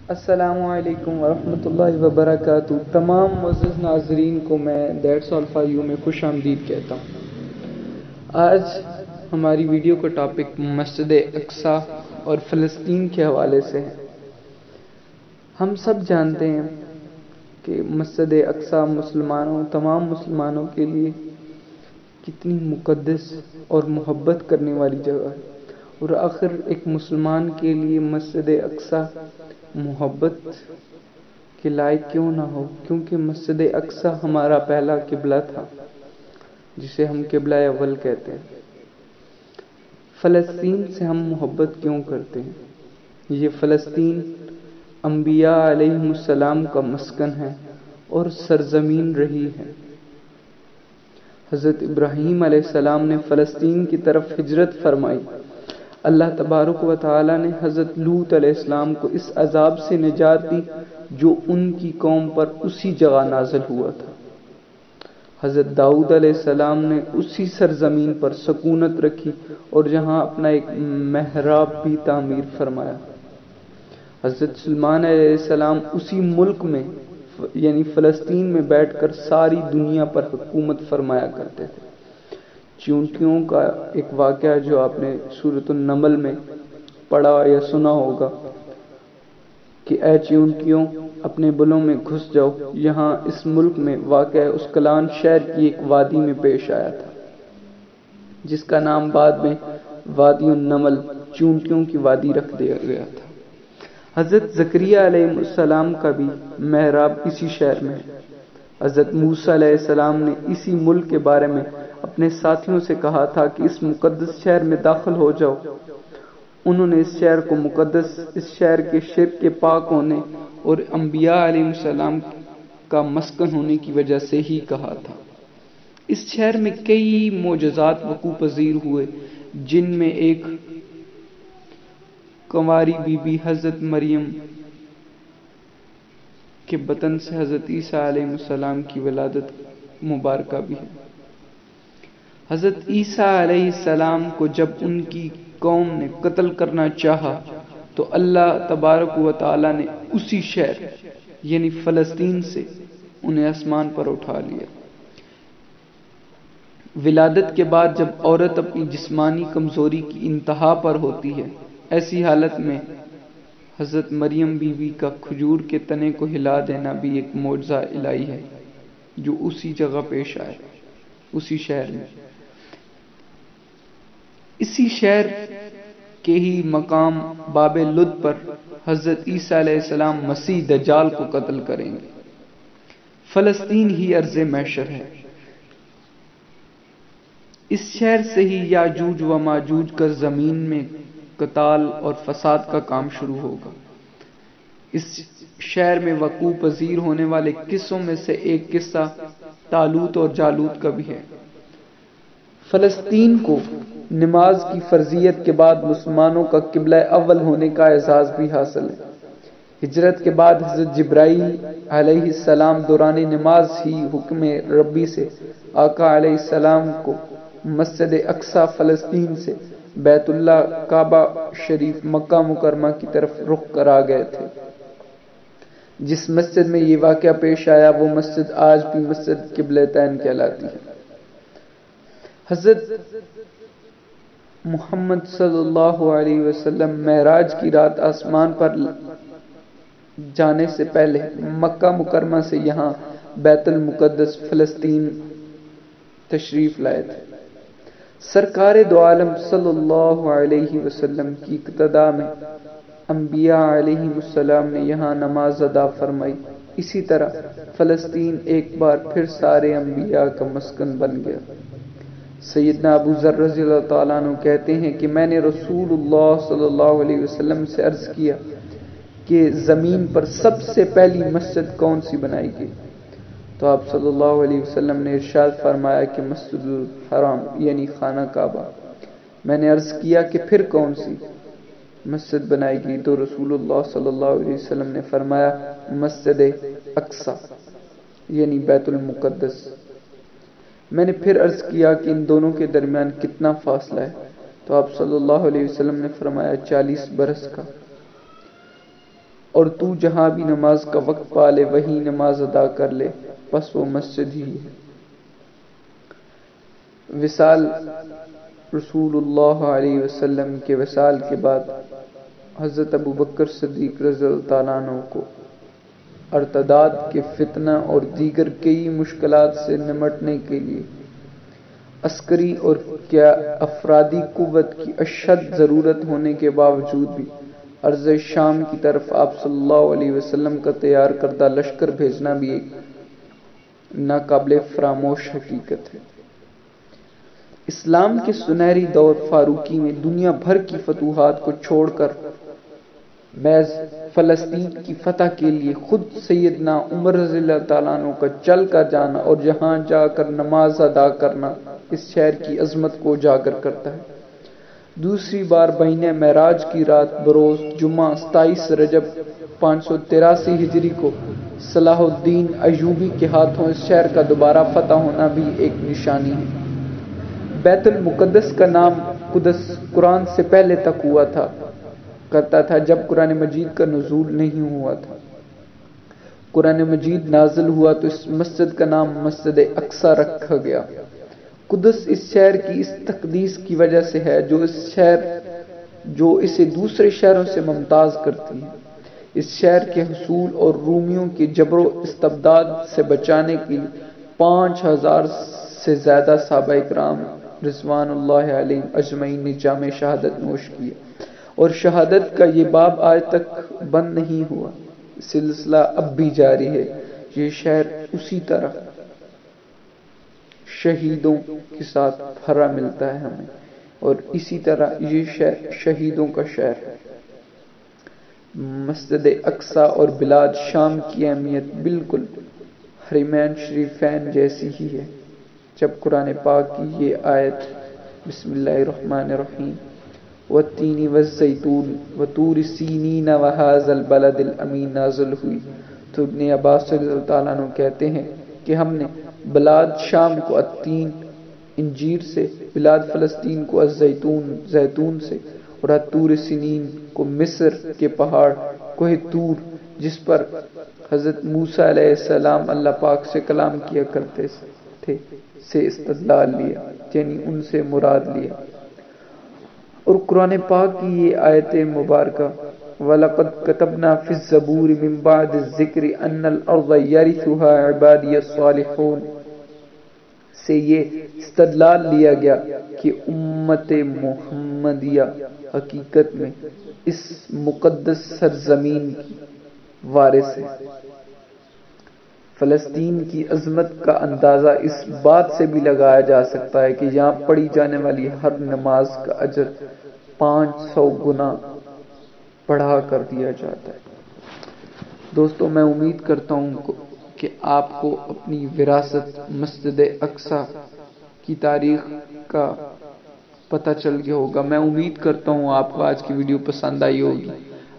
السلام علیکم ورحمۃ اللہ وبرکاتہ۔ تمام معزز ناظرین کو میں دیٹس آل فار یو میں خوش آمدید کہتا ہوں۔ آج ہماری ویڈیو کا ٹاپک مسجد اقصی اور فلسطین کے حوالے سے ہے۔ ہم سب جانتے ہیں کہ مسجد اقصی تمام مسلمانوں کے لیے کتنی مقدس اور محبت کرنے والی جگہ ہے، اور آخر ایک مسلمان کے لیے مسجد اقصی محبت کے لائق کیوں نہ ہو، کیونکہ مسجد اقصی ہمارا پہلا قبلہ تھا، جسے ہم قبلہ اول کہتے ہیں۔ فلسطین سے ہم محبت کیوں کرتے ہیں؟ یہ فلسطین انبیاء علیہ السلام کا مسکن ہے اور سرزمین رہی ہے۔ حضرت ابراہیم علیہ السلام نے فلسطین کی طرف ہجرت فرمائی۔ اللہ تبارک و تعالی نے حضرت لوط علیہ السلام کو اس عذاب سے نجات دی جو ان کی قوم پر اسی جگہ نازل ہوا تھا۔ حضرت داؤد علیہ السلام نے اسی سرزمین پر سکونت رکھی اور جہاں اپنا ایک محراب بھی تعمیر فرمایا۔ حضرت سلیمان علیہ السلام اسی ملک میں یعنی فلسطین میں بیٹھ کر ساری دنیا پر حکومت فرمایا کرتے تھے۔ چیونٹیوں کا ایک واقعہ جو آپ نے سورۃ النمل میں پڑھا یا سنا ہوگا کہ اے چیونٹیوں اپنے بلوں میں گھس جاؤ، یہاں اس ملک میں واقع اسکلان شہر کی ایک وادی میں پیش آیا تھا، جس کا نام بعد میں وادی النمل چیونٹیوں کی وادی رکھ دیا گیا تھا۔ حضرت زکریا علیہ السلام کا بھی محراب اسی شہر میں ہے۔ حضرت موسیٰ علیہ السلام نے اسی ملک کے بارے میں اپنے ساتھیوں سے کہا تھا کہ اس مقدس شہر میں داخل ہو جاؤ۔ انہوں نے اس شہر کو مقدس، اس شہر کے شرک کے پاک ہونے اور انبیاء علیہ السلام کا مسکن ہونے کی وجہ سے ہی کہا تھا۔ اس شہر میں کئی معجزات وقوع پذیر ہوئے، جن میں ایک کنواری بی بی حضرت مریم کے بطن سے حضرت عیسیٰ علیہ السلام کی ولادت مبارکہ بھی ہے۔ حضرت عیسیٰ علیہ السلام کو جب ان کی قوم نے قتل کرنا چاہا تو اللہ تبارک و تعالی نے اسی شہر یعنی فلسطین سے انہیں آسمان پر اٹھا لیا۔ ولادت کے بعد جب عورت اپنی جسمانی کمزوری کی انتہا پر ہوتی ہے، ایسی حالت میں حضرت مریم بی بی کا کھجور کے تنے کو ہلا دینا بھی ایک معجزہ الہی ہے جو اسی جگہ پیش آئے، اسی شہر میں۔ اسی شہر کے ہی مقام باب لد پر حضرت عیسیٰ علیہ السلام مسیح دجال کو قتل کریں گے۔ فلسطین ہی ارض محشر ہے۔ اس شہر سے ہی یاجوج و ماجوج کا زمین میں قتال اور فساد کا کام شروع ہوگا۔ اس شہر میں وقوع پذیر ہونے والے قصوں میں سے ایک قصہ طالوت اور جالوت کا بھی ہے۔ فلسطین کو نماز کی فرضیت کے بعد مسلمانوں کا قبلہ اول ہونے کا اعزاز بھی حاصل ہے۔ ہجرت کے بعد حضرت جبرائیل علیہ السلام دوران نماز ہی حکم ربی سے آقا علیہ السلام کو مسجد اقصی فلسطین سے بیت اللہ کعبہ شریف مکہ مکرمہ کی طرف رخ کرا گئے تھے۔ جس مسجد میں یہ واقعہ پیش آیا وہ مسجد آج بھی مسجد قبلتین کہلاتی ہے۔ حضرت محمد صلی اللہ علیہ وسلم معراج کی رات آسمان پر جانے سے پہلے مکہ مکرمہ سے یہاں بیت المقدس فلسطین تشریف لائے تھے۔ سرکار دو عالم صلی اللہ علیہ وسلم کی اقتداء میں انبیاء علیہ السلام نے یہاں نماز ادا فرمائی۔ اسی طرح فلسطین ایک بار پھر سارے انبیاء کا مسکن بن گیا۔ سیدنا ابو ذر رضی اللہ تعالیٰ عنہ کہتے ہیں کہ میں نے رسول اللہ صلی اللہ علیہ وسلم سے عرض کیا کہ زمین پر سب سے پہلی مسجد کون سی بنائی گئی؟ تو آپ صلی اللہ علیہ وسلم نے ارشاد فرمایا کہ مسجد الحرام یعنی خانہ کعبہ۔ میں نے عرض کیا کہ پھر کون سی مسجد بنائی گئی؟ تو رسول اللہ صلی اللہ علیہ وسلم نے فرمایا مسجد اقصی یعنی بیت المقدس۔ میں نے پھر عرض کیا کہ ان دونوں کے درمیان کتنا فاصلہ ہے؟ تو آپ صلی اللہ علیہ وسلم نے فرمایا 40 برس کا۔ اور تو جہاں بھی نماز کا وقت پا لے وہی نماز ادا کر لے، بس وہ مسجد ہی ہے۔ وصال رسول اللہ علیہ وسلم کے وصال کے بعد حضرت ابوبکر صدیق رضی اللہ تعالیٰ عنہ کو ارتداد کے فتنہ اور دیگر کئی مشکلات سے نمٹنے کے لیے عسکری اور کیا افرادی قوت کی اشد ضرورت ہونے کے باوجود بھی ارض شام کی طرف آپ صلی اللہ علیہ وسلم کا تیار کردہ لشکر بھیجنا بھی ایک ناقابل فراموش حقیقت ہے۔ اسلام کے سنہری دور فاروقی میں دنیا بھر کی فتوحات کو چھوڑ کر محض فلسطین کی فتح کے لیے خود سیدنا عمر رضی اللہ تعالیٰ عنہ کا چل کر جانا اور جہاں جا کر نماز ادا کرنا اس شہر کی عظمت کو اجاگر کرتا ہے۔ دوسری بار بہینہ معراج کی رات بروز جمعہ 27 رجب 583 ہجری کو صلاح الدین ایوبی کے ہاتھوں اس شہر کا دوبارہ فتح ہونا بھی ایک نشانی ہے۔ بیت المقدس کا نام قدس قرآن سے پہلے تک ہوا کرتا تھا جب قرآن مجید کا نزول نہیں ہوا تھا۔ قرآن مجید نازل ہوا تو اس مسجد کا نام مسجد اقصی رکھا گیا۔ قدس اس شہر کی اس تقدیس کی وجہ سے ہے جو اسے دوسرے شہروں سے ممتاز کرتی ہے۔ اس شہر کے حصول اور رومیوں کے جبر و استبداد سے بچانے کے لیے 5000 سے زیادہ صحابہ کرام رضوان اللہ علیہم اجمعین نے جام شہادت نوش کیے، اور شہادت کا یہ باب آج تک بند نہیں ہوا، سلسلہ اب بھی جاری ہے۔ یہ شہر اسی طرح شہیدوں کے ساتھ بھرا ملتا ہے ہمیں، اور اسی طرح یہ شہر شہیدوں کا شہر ہے۔ مسجد اقصی اور بلاد شام کی اہمیت بالکل حرمین شریفین جیسی ہی ہے۔ جب قرآن پاک کی یہ آیت بسم اللہ الرحمن الرحیم والتین والزیتون وطور سینین وہذا البلد الامین نازل ہوئی تو ابن عباس رضی اللہ تعالیٰ عنہ کہتے ہیں کہ ہم نے بلاد شام کو التین انجیر سے، بلاد فلسطین کو زیتون سے، اور طور سینین کو مصر کے پہاڑ کوہ طور جس پر حضرت موسیٰ علیہ السلام اللہ پاک سے کلام کیا کرتے تھے سے استدلال لیا، یعنی ان سے مراد لیا۔ اور قرآن پاک کی یہ آیت مبارکہ وَلَقَدْ كَتَبْنَا فِي الزَّبُورِ مِن بَعْدِ الذِّكْرِ أَنَّ الْأَرْضَ يَرِثُهَا عِبَادِيَ الصَّالِحُونَ سے یہ استدلال لیا گیا کہ امت محمدیہ حقیقت میں اس مقدس سرزمین کی وارث ہے۔ فلسطین کی عظمت کا اندازہ اس بات سے بھی لگایا جا سکتا ہے کہ یہاں پڑھی جانے والی ہر نماز کا اجر 500 گنا بڑھا کر دیا جاتا ہے۔ دوستو، میں امید کرتا ہوں کہ آپ کو اپنی وراثت مسجد اقصی کی تاریخ کا پتہ چل گیا ہوگا۔ میں امید کرتا ہوں آپ کو آج کی ویڈیو پسند آئی ہوگی۔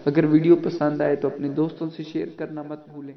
اگر ویڈیو پسند آئے تو اپنے دوستوں سے شیئر کرنا مت بھولیں۔